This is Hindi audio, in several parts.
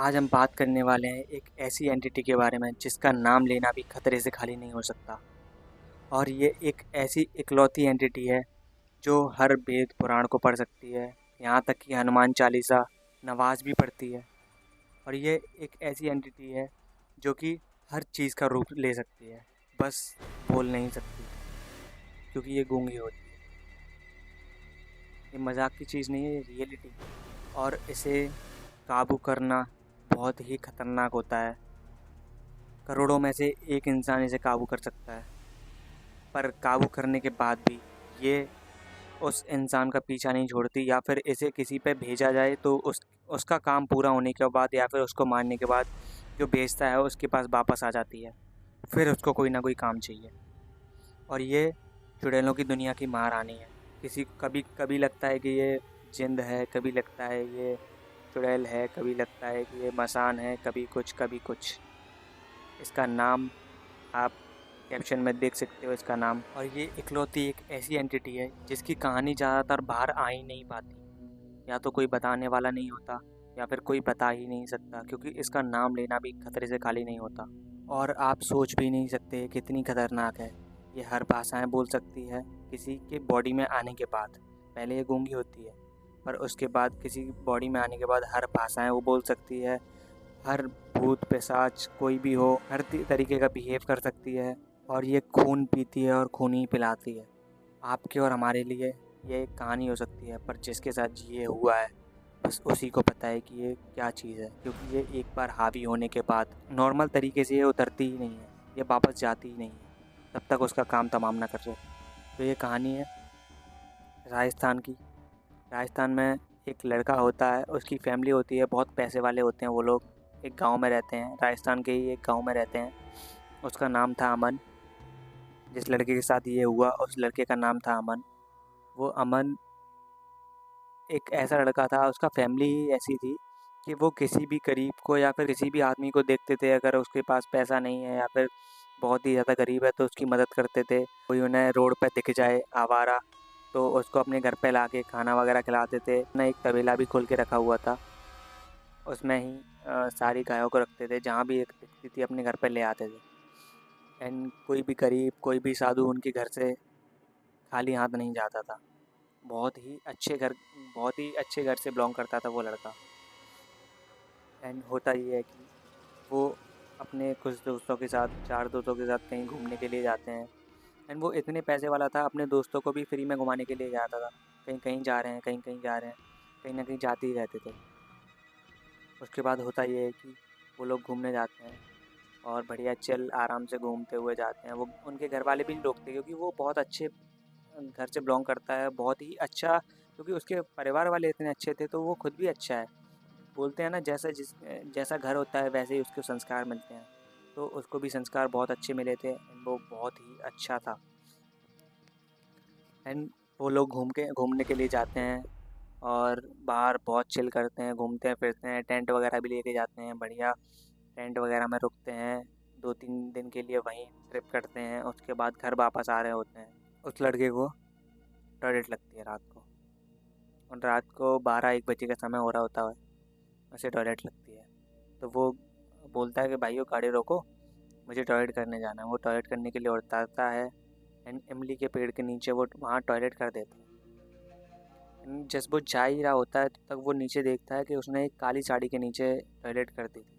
आज हम बात करने वाले हैं एक ऐसी एंटिटी के बारे में जिसका नाम लेना भी खतरे से खाली नहीं हो सकता। और ये एक ऐसी इकलौती एंटिटी है जो हर वेद पुराण को पढ़ सकती है। यहाँ तक कि हनुमान चालीसा नमाज भी पढ़ती है। और ये एक ऐसी एंटिटी है जो कि हर चीज़ का रूप ले सकती है, बस बोल नहीं सकती क्योंकि ये गूंगी होती है। ये मजाक की चीज़ नहीं है, ये रियलिटी है। और इसे काबू करना बहुत ही खतरनाक होता है। करोड़ों में से एक इंसान इसे काबू कर सकता है, पर काबू करने के बाद भी ये उस इंसान का पीछा नहीं छोड़ती, या फिर इसे किसी पे भेजा जाए तो उसका काम पूरा होने के बाद या फिर उसको मारने के बाद जो भेजता है उसके पास वापस आ जाती है। फिर उसको कोई ना कोई काम चाहिए। और ये चुड़ैलों की दुनिया की महारानी है। किसी कभी कभी लगता है कि ये जिंद है, कभी लगता है ये चुड़ैल है, कभी लगता है कि ये मसान है, कभी कुछ कभी कुछ। इसका नाम आप कैप्शन में देख सकते हो इसका नाम। और ये इकलौती एक ऐसी एंटिटी है जिसकी कहानी ज़्यादातर बाहर आ ही नहीं पाती। या तो कोई बताने वाला नहीं होता या फिर कोई बता ही नहीं सकता, क्योंकि इसका नाम लेना भी खतरे से खाली नहीं होता। और आप सोच भी नहीं सकते कितनी खतरनाक है। ये हर भाषाएं बोल सकती है किसी के बॉडी में आने के बाद। पहले ये गूंगी होती है, पर उसके बाद किसी बॉडी में आने के बाद हर भाषाएं वो बोल सकती है। हर भूत पिशाच कोई भी हो, हर तरीके का बिहेव कर सकती है। और ये खून पीती है और खून ही पिलाती है। आपके और हमारे लिए ये एक कहानी हो सकती है, पर जिसके साथ ये हुआ है बस उसी को पता है कि ये क्या चीज़ है। क्योंकि ये एक बार हावी होने के बाद नॉर्मल तरीके से ये उतरती ही नहीं है, ये वापस जाती ही नहीं है तब तक उसका काम तमाम ना कर ले। तो ये कहानी है राजस्थान की। राजस्थान में एक लड़का होता है, उसकी फैमिली होती है, बहुत पैसे वाले होते हैं वो लोग। एक गांव में रहते हैं, राजस्थान के ही एक गांव में रहते हैं। उसका नाम था अमन। जिस लड़के के साथ ये हुआ उस लड़के का नाम था अमन। वो अमन एक ऐसा लड़का था, उसका फैमिली ही ऐसी थी कि वो किसी भी गरीब को या फिर किसी भी आदमी को देखते थे, अगर उसके पास पैसा नहीं है या फिर बहुत ही ज़्यादा गरीब है तो उसकी मदद करते थे। कोई उन्हें रोड पर दिख जाए आवारा तो उसको अपने घर पे लाके खाना वगैरह खिलाते थे। उन्हें एक तबेला भी खोल के रखा हुआ था, उसमें ही सारी गायों को रखते थे। जहाँ भी एक दिखती थी अपने घर पे ले आते थे। एंड कोई भी गरीब कोई भी साधु उनके घर से खाली हाथ नहीं जाता था। बहुत ही अच्छे घर से बिलोंग करता था वो लड़का। एंड होता ये है कि वो अपने कुछ दोस्तों के साथ, 4 दोस्तों के साथ कहीं घूमने के लिए जाते हैं। एंड वो इतने पैसे वाला था, अपने दोस्तों को भी फ्री में घुमाने के लिए जाता था। कहीं कहीं जा रहे हैं, कहीं कहीं जा रहे हैं, कहीं ना कहीं जाते ही रहते थे। उसके बाद होता ये है कि वो लोग घूमने जाते हैं और बढ़िया चिल आराम से घूमते हुए जाते हैं। वो उनके घर वाले भी नहीं रोकते, क्योंकि वो बहुत अच्छे घर से बिलोंग करता है, बहुत ही अच्छा। क्योंकि उसके परिवार वाले इतने अच्छे थे तो वो खुद भी अच्छा है। बोलते हैं ना, जैसा घर होता है वैसे ही उसके संस्कार मिलते हैं। तो उसको भी संस्कार बहुत अच्छे मिले थे, वो बहुत ही अच्छा था। एंड वो लोग घूमने के लिए जाते हैं और बाहर बहुत चिल करते हैं, घूमते हैं फिरते हैं, टेंट वगैरह भी लेके जाते हैं। बढ़िया टेंट वगैरह में रुकते हैं, 2-3 दिन के लिए वहीं ट्रिप करते हैं। उसके बाद घर वापस आ रहे होते हैं। उस लड़के को टॉयलेट लगती है रात को, और रात को 12-1 बजे का समय हो रहा होता है, उसे टॉयलेट लगती है। तो वो बोलता है कि भाइयों गाड़ी रोको, मुझे टॉयलेट करने जाना है। वो टॉयलेट करने के लिए उतरता है एंड इमली के पेड़ के नीचे वो वहाँ टॉयलेट कर देता है। जब वो जा ही रहा होता है तब तक वो नीचे देखता है कि उसने एक काली साड़ी के नीचे टॉयलेट कर दी थी।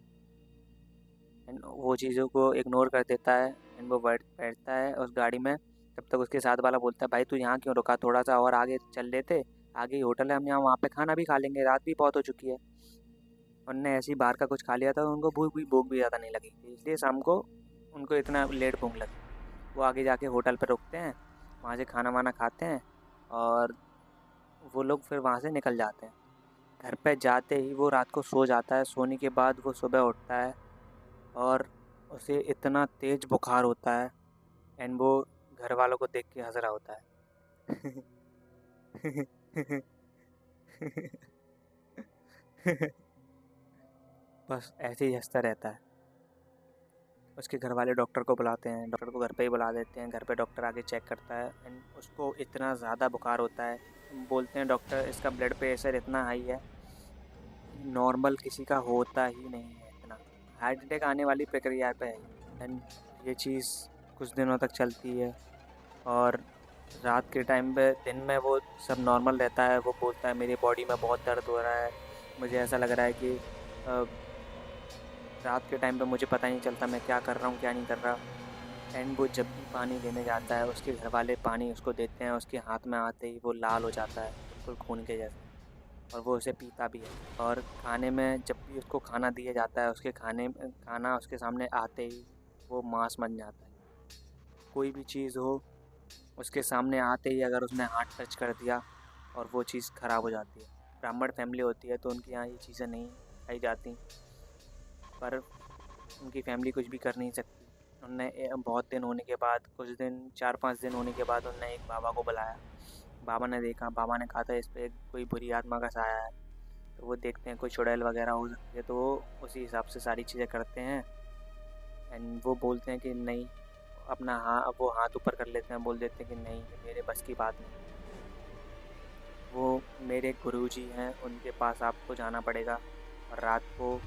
एंड वो चीज़ों को इग्नोर कर देता है एंड वो बैठता है उस गाड़ी में। तब तक उसके साथ वाला बोलता है, भाई तू यहाँ क्यों रुका, थोड़ा सा और आगे चल लेते, आगे ही होटल है, हम यहाँ वहाँ पे खाना भी खा लेंगे, रात भी बहुत हो चुकी है। उनने ऐसे ही बाहर का कुछ खा लिया था, उनको भूख भी ज़्यादा नहीं लगी थी, इसलिए शाम को उनको इतना लेट भूख लगी। वो आगे जाके होटल पर रुकते हैं, वहाँ से खाना वाना खाते हैं और वो लोग फिर वहाँ से निकल जाते हैं। घर पे जाते ही वो रात को सो जाता है। सोने के बाद वो सुबह उठता है और उसे इतना तेज़ बुखार होता है एंड वो घर वालों को देख के हंस रहा होता है। बस ऐसे ही हंसता रहता है। उसके घर वाले डॉक्टर को बुलाते हैं, डॉक्टर को घर पे ही बुला देते हैं। घर पे डॉक्टर आके चेक करता है एंड उसको इतना ज़्यादा बुखार होता है। बोलते हैं डॉक्टर इसका ब्लड प्रेशर इतना हाई है नॉर्मल किसी का होता ही नहीं है इतना। हार्ट अटैक आने वाली प्रक्रिया पे है। एंड ये चीज़ कुछ दिनों तक चलती है और रात के टाइम पे, दिन में वो सब नॉर्मल रहता है। वो बोलता है मेरी बॉडी में बहुत दर्द हो रहा है, मुझे ऐसा लग रहा है कि रात के टाइम पे मुझे पता ही नहीं चलता मैं क्या कर रहा हूँ क्या नहीं कर रहा। एंड वो जब भी पानी लेने जाता है, उसके घर वाले पानी उसको देते हैं, उसके हाथ में आते ही वो लाल हो जाता है बिल्कुल खून के जैसे, और वो उसे पीता भी है। और खाने में जब भी उसको खाना दिया जाता है, उसके खाना उसके सामने आते ही वो मांस बन जाता है। कोई भी चीज़ हो, उसके सामने आते ही अगर उसने हाथ टच कर दिया और वो चीज़ ख़राब हो जाती है। ब्राह्मण फैमिली होती है तो उनके यहाँ ये चीज़ें नहीं खाई जाती, पर उनकी फैमिली कुछ भी कर नहीं सकती। उनने बहुत दिन होने के बाद, कुछ दिन 4-5 दिन होने के बाद उनने एक बाबा को बुलाया। बाबा ने देखा, बाबा ने कहा था इस पे कोई बुरी आत्मा का साया है। तो वो देखते हैं कोई चुड़ैल वगैरह हो सकती है, तो वो उसी हिसाब से सारी चीज़ें करते हैं। एंड वो बोलते हैं कि नहीं, अपना वो हाथ ऊपर कर लेते हैं, बोल देते हैं कि नहीं ये मेरे बस की बात नहीं। वो मेरे गुरुजी हैं, उनके पास आपको जाना पड़ेगा और रात को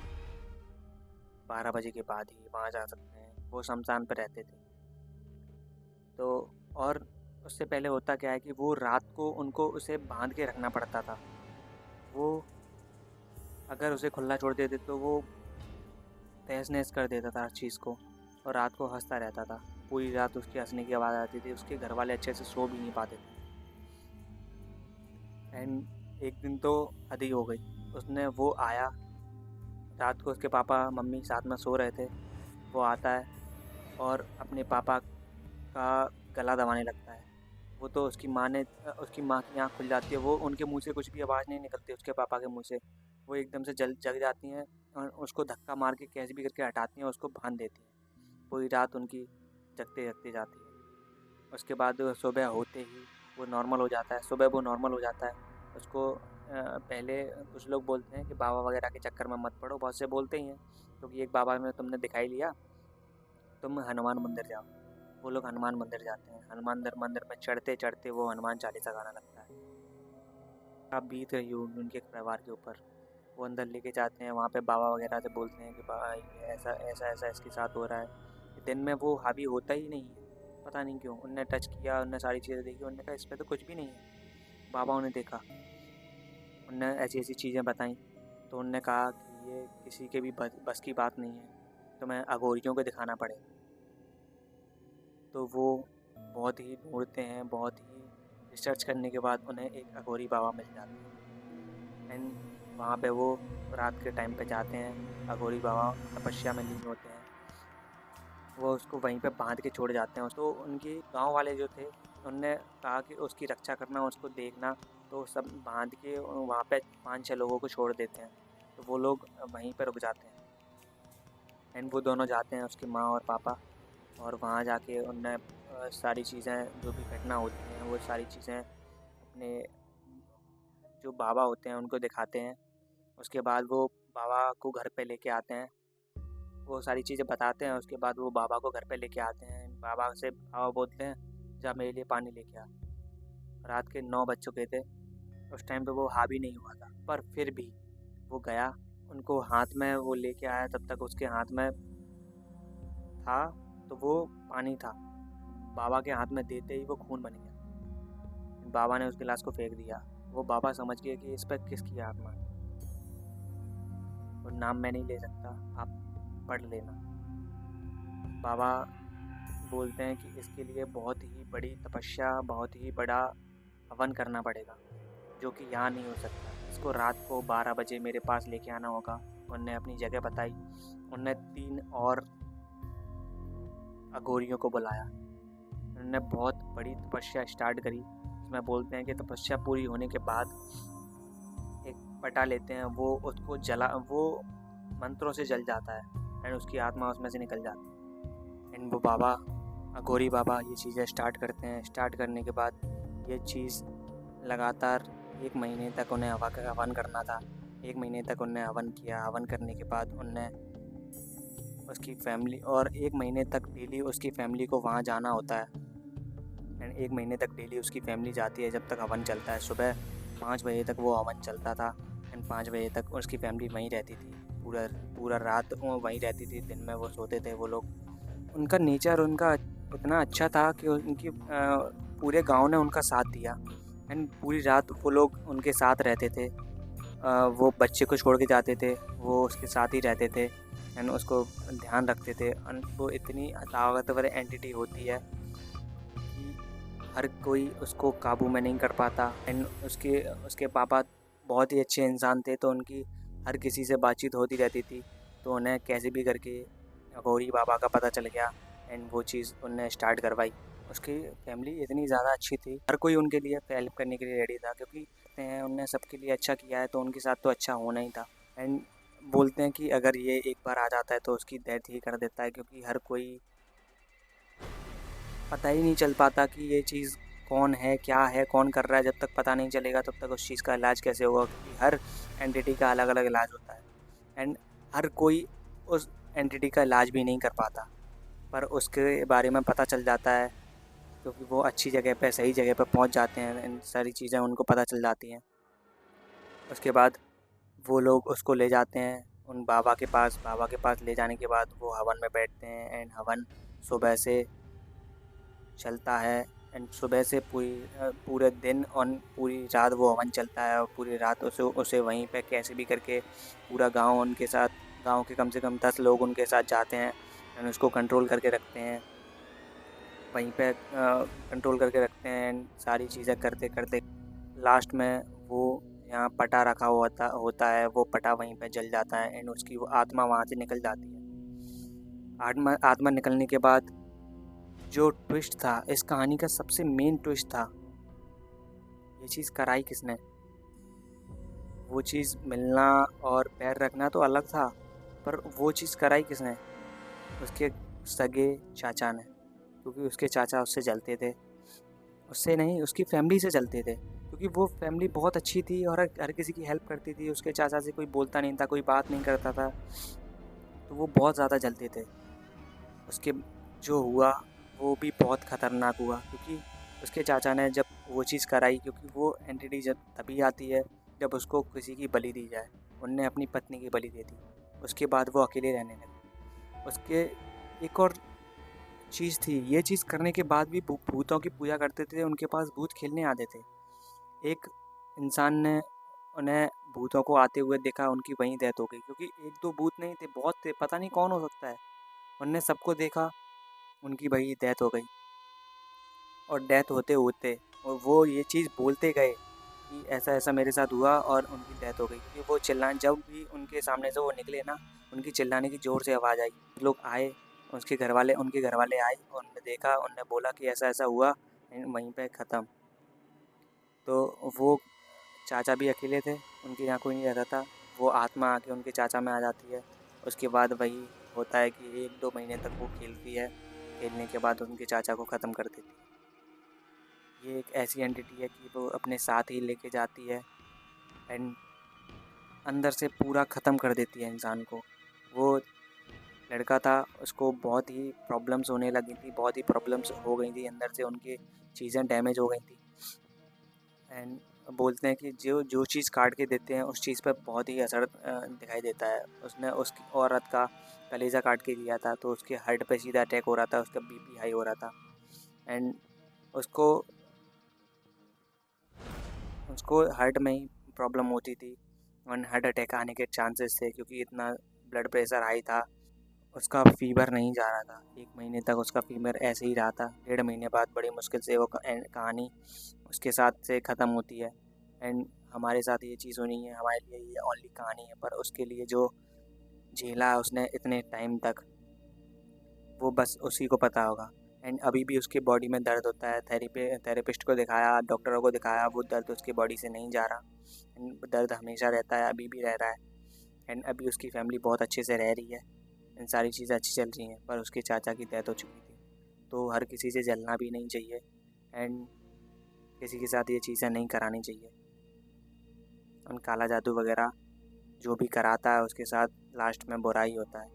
12 बजे के बाद ही वहाँ जा सकते हैं। वो शमशान पर रहते थे। तो और उससे पहले होता क्या है कि वो रात को उनको उसे बांध के रखना पड़ता था। वो अगर उसे खुला छोड़ देते तो वो तहस नहस कर देता था हर चीज़ को, और रात को हंसता रहता था। पूरी रात उसके हंसने की आवाज़ आती थी, उसके घर वाले अच्छे से सो भी नहीं पाते थे। एंड एक दिन तो हद ही हो गई। उसने वो आया रात को, उसके पापा मम्मी साथ में सो रहे थे। वो आता है और अपने पापा का गला दबाने लगता है। वो तो उसकी माँ की आँख खुल जाती है। वो उनके मुंह से कुछ भी आवाज़ नहीं निकलती उसके पापा के मुंह से। वो एकदम से जग जाती हैं और उसको धक्का मार के कैसे भी करके हटाती हैं, उसको बांध देती हैं। पूरी रात उनकी जगते जगते जाती है। उसके बाद सुबह होते ही वो नॉर्मल हो जाता है। सुबह वो नॉर्मल हो जाता है। उसको पहले कुछ लोग बोलते हैं कि बाबा वगैरह के चक्कर में मत पड़ो, बहुत से बोलते ही हैं, क्योंकि एक बाबा में तुमने दिखाई लिया, तुम हनुमान मंदिर जाओ। वो लोग हनुमान मंदिर जाते हैं। हनुमान मंदिर में चढ़ते चढ़ते वो हनुमान चालीसा गाना लगता है। आप बीत रही होगी उनके परिवार के ऊपर। वो अंदर लेके जाते हैं, वहाँ पे बाबा वगैरह से बोलते हैं कि बाबा ये ऐसा ऐसा ऐसा इसके साथ हो रहा है। दिन में वो हावी होता ही नहीं है, पता नहीं क्यों। उनने टच किया, उनने सारी चीज़ें देखी, उनने कहा इस पर तो कुछ भी नहीं है। बाबा उन्हें देखा, उनने ऐसी ऐसी चीज़ें बताई, तो उनने कहा कि ये किसी के भी बस की बात नहीं है, तुम्हें अघोरियों को दिखाना पड़ेगा। तो वो बहुत ही ढूंढते हैं, बहुत ही रिसर्च करने के बाद उन्हें एक अघोरी बाबा मिल जाते हैं। एंड वहाँ पे वो रात के टाइम पे जाते हैं। अघोरी बाबा तपस्या में लीन होते हैं। वो उसको वहीं पे बांध के छोड़ जाते हैं। तो उनके गांव वाले जो थे, उनने कहा कि उसकी रक्षा करना, उसको देखना। तो सब बांध के वहाँ पे 5-6 लोगों को छोड़ देते हैं। तो वो लोग वहीं पर रुक जाते हैं। एंड वो दोनों जाते हैं, उसकी माँ और पापा, और वहाँ जाके उनने सारी चीज़ें जो भी घटना होती हैं वो सारी चीज़ें अपने जो बाबा होते हैं उनको दिखाते हैं। उसके बाद वो बाबा को घर पे लेके आते हैं, वो सारी चीज़ें बताते हैं। उसके बाद वो बाबा को घर पे लेके आते हैं। बाबा से बाबा बोलते हैं जा मेरे लिए पानी लेके आ। रात के 9 बज चुके थे। उस टाइम पे वो हावी नहीं हुआ था, पर फिर भी वो गया, उनको हाथ में वो लेके आया। तब तक उसके हाथ में था तो वो पानी था, बाबा के हाथ में देते ही वो खून बन गया। बाबा ने उस गिलास को फेंक दिया। वो बाबा समझ गए कि इस पर किसकी आत्मा है। और नाम मैं नहीं ले सकता, आप पढ़ लेना। बाबा बोलते हैं कि इसके लिए बहुत ही बड़ी तपस्या, बहुत ही बड़ा हवन करना पड़ेगा, जो कि यहाँ नहीं हो सकता। इसको रात को 12 बजे मेरे पास लेके आना होगा। उनने अपनी जगह बताई। उनने 3 और अघोरियों को बुलाया। उन्होंने बहुत बड़ी तपस्या स्टार्ट करी। इसमें बोलते हैं कि तपस्या पूरी होने के बाद एक पटा लेते हैं, वो उसको वो मंत्रों से जल जाता है एंड उसकी आत्मा उसमें से निकल जाती है। एंड वो बाबा, अघोरी बाबा, ये चीज़ें स्टार्ट करते हैं। स्टार्ट करने के बाद ये चीज़ लगातार 1 महीने तक उन्हें हवन करना था। 1 महीने तक उनने हवन किया। हवन करने के बाद उनने उसकी फैमिली, और 1 महीने तक डेली उसकी फैमिली को वहाँ जाना होता है। एंड 1 महीने तक डेली उसकी फैमिली जाती है जब तक हवन चलता है। सुबह 5 बजे तक वो हवन चलता था। एंड 5 बजे तक उसकी फैमिली वहीं रहती थी। पूरा पूरा रात वो वहीं रहती थी, दिन में वो सोते थे वो लोग। उनका नेचर उनका इतना अच्छा था कि उनकी पूरे गांव ने उनका साथ दिया एंड पूरी रात वो लोग उनके साथ रहते थे। वो बच्चे को छोड़ के जाते थे, वो उसके साथ ही रहते थे एंड उसको ध्यान रखते थे। वो इतनी ताकतवर एंटिटी होती है कि हर कोई उसको काबू में नहीं कर पाता। एंड उसके उसके पापा बहुत ही अच्छे इंसान थे, तो उनकी हर किसी से बातचीत होती रहती थी। तो उन्हें कैसे भी करके गौरी बाबा का पता चल गया एंड वो चीज़ उनने स्टार्ट करवाई। उसकी फैमिली इतनी ज़्यादा अच्छी थी, हर कोई उनके लिए हेल्प करने के लिए रेडी था, क्योंकि कहते हैं उनने सबके लिए अच्छा किया है तो उनके साथ तो अच्छा होना ही था। एंड बोलते हैं कि अगर ये एक बार आ जाता है तो उसकी डेथ ही कर देता है, क्योंकि हर कोई पता ही नहीं चल पाता कि ये चीज़ कौन है, क्या है, कौन कर रहा है। जब तक पता नहीं चलेगा तब तक उस चीज़ का इलाज कैसे होगा, क्योंकि हर एंटिटी का अलग अलग इलाज होता है एंड हर कोई उस एंटिटी का इलाज भी नहीं कर पाता। पर उसके बारे में पता चल जाता है, क्योंकि वो अच्छी जगह पे सही जगह पे पहुंच जाते हैं एंड सारी चीज़ें उनको पता चल जाती हैं। उसके बाद वो लोग उसको ले जाते हैं उन बाबा के पास। बाबा के पास ले जाने के बाद वो हवन में बैठते हैं एंड हवन सुबह से चलता है एंड सुबह से पूरे दिन और पूरी रात वो हवन चलता है। और पूरी रात उसे उसे वहीं पे कैसे भी करके पूरा गांव उनके साथ, गांव के कम से कम 10 लोग उनके साथ जाते हैं एंड उसको कंट्रोल करके रखते हैं, वहीं पे कंट्रोल करके रखते हैं। एंड सारी चीज़ें करते करते लास्ट में वो यहाँ पटा रखा होता है, वो पटा वहीं पे जल जाता है एंड उसकी वो आत्मा वहाँ से निकल जाती है। आत्मा निकलने के बाद जो ट्विस्ट था इस कहानी का, सबसे मेन ट्विस्ट था, ये चीज़ कराई किसने? वो चीज़ मिलना और पैर रखना तो अलग था, पर वो चीज़ कराई किसने? उसके सगे चाचा ने, क्योंकि उसके चाचा उससे जलते थे। उससे नहीं, उसकी फैमिली से जलते थे, क्योंकि वो फैमिली बहुत अच्छी थी और हर किसी की हेल्प करती थी। उसके चाचा से कोई बोलता नहीं था, कोई बात नहीं करता था, तो वो बहुत ज़्यादा जलते थे। उसके जो हुआ वो भी बहुत ख़तरनाक हुआ, क्योंकि उसके चाचा ने जब वो चीज़ कराई, क्योंकि वो एंटिटी जब तभी आती है जब उसको किसी की बलि दी जाए। उनने अपनी पत्नी की बलि दे दी, उसके बाद वो अकेले रहने लगे। उसके एक और चीज़ थी, ये चीज़ करने के बाद भी भूतों की पूजा करते थे, उनके पास भूत खेलने आते थे। एक इंसान ने उन्हें भूतों को आते हुए देखा, उनकी वहीं डेथ हो गई, क्योंकि एक दो भूत नहीं थे, बहुत थे, पता नहीं कौन हो सकता है। उनने सबको देखा, उनकी वही डेथ हो गई। और डेथ होते होते और वो ये चीज़ बोलते गए कि ऐसा ऐसा मेरे साथ हुआ और उनकी डेथ हो गई। कि वो चिल्लाने, जब भी उनके सामने से वो निकले ना, उनकी चिल्लाने की ज़ोर से आवाज़ आई। लोग आए, उनके घर वाले आए और उन्होंने देखा, उनने बोला कि ऐसा ऐसा हुआ एंड वहीं पे ख़त्म। तो वो चाचा भी अकेले थे, उनके यहाँ कोई नहीं रहता था। वो आत्मा आके उनके चाचा में आ जाती है। उसके बाद वही होता है कि 1-2 महीने तक वो खेलती है, खेलने के बाद उनके चाचा को ख़त्म कर देती है। ये एक ऐसी एंटिटी है कि वो अपने साथ ही लेके जाती है एंड अंदर से पूरा ख़त्म कर देती है इंसान को। वो लड़का था, उसको बहुत ही प्रॉब्लम्स होने लगी थी, बहुत ही प्रॉब्लम्स हो गई थी, अंदर से उनकी चीज़ें डैमेज हो गई थी। एंड बोलते हैं कि जो जो चीज़ काट के देते हैं उस चीज़ पर बहुत ही असर दिखाई देता है। उसने उसकी औरत का कलेजा काट के दिया था, तो उसके हार्ट पे सीधा अटैक हो रहा था, उसका बीपी हाई हो रहा था एंड उसको उसको हार्ट में ही प्रॉब्लम होती थी और हार्ट अटैक आने के चांसेस थे, क्योंकि इतना ब्लड प्रेशर हाई था। उसका फीवर नहीं जा रहा था, 1 महीने तक उसका फीवर ऐसे ही रहा था। 1.5 महीने बाद बड़ी मुश्किल से वो कहानी उसके साथ से ख़त्म होती है एंड हमारे साथ ये चीज़ होनी है, हमारे लिए ये ओनली कहानी है, पर उसके लिए जो झेला है उसने इतने टाइम तक, वो बस उसी को पता होगा। एंड अभी भी उसके बॉडी में दर्द होता है, थेरेपिस्ट को दिखाया, डॉक्टरों को दिखाया, वो दर्द उसकी बॉडी से नहीं जा रहा एंड दर्द हमेशा रहता है, अभी भी रह रहा है। एंड अभी उसकी फैमिली बहुत अच्छे से रह रही है एंड सारी चीज़ें अच्छी चल रही हैं, पर उसके चाचा की डेथ हो चुकी थी। तो हर किसी से जलना भी नहीं चाहिए एंड किसी के साथ ये चीज़ें नहीं करानी चाहिए। और काला जादू वगैरह जो भी कराता है उसके साथ लास्ट में बुरा ही होता है,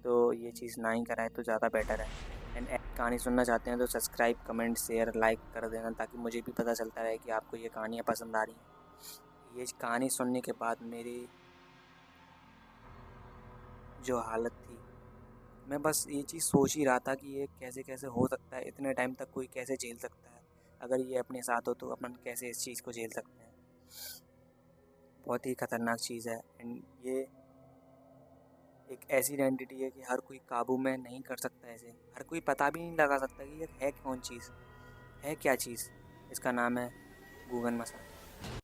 तो ये चीज़ ना ही कराए तो ज़्यादा बेटर है। एंड कहानी सुनना चाहते हैं तो सब्सक्राइब, कमेंट, शेयर, लाइक कर देना, ताकि मुझे भी पता चलता रहे कि आपको ये कहानियाँ पसंद आ रही हैं। ये कहानी सुनने के बाद मेरी जो हालत थी, मैं बस ये चीज़ सोच ही रहा था कि ये कैसे कैसे हो सकता है, इतने टाइम तक कोई कैसे झेल सकता है। अगर ये अपने साथ हो तो अपन कैसे इस चीज़ को झेल सकते हैं। बहुत ही खतरनाक चीज़ है। एंड ये एक ऐसी आइडेंटिटी है कि हर कोई काबू में नहीं कर सकता। ऐसे हर कोई पता भी नहीं लगा सकता कि ये है कौन चीज़, है क्या चीज़। इसका नाम है गूगल मसाज।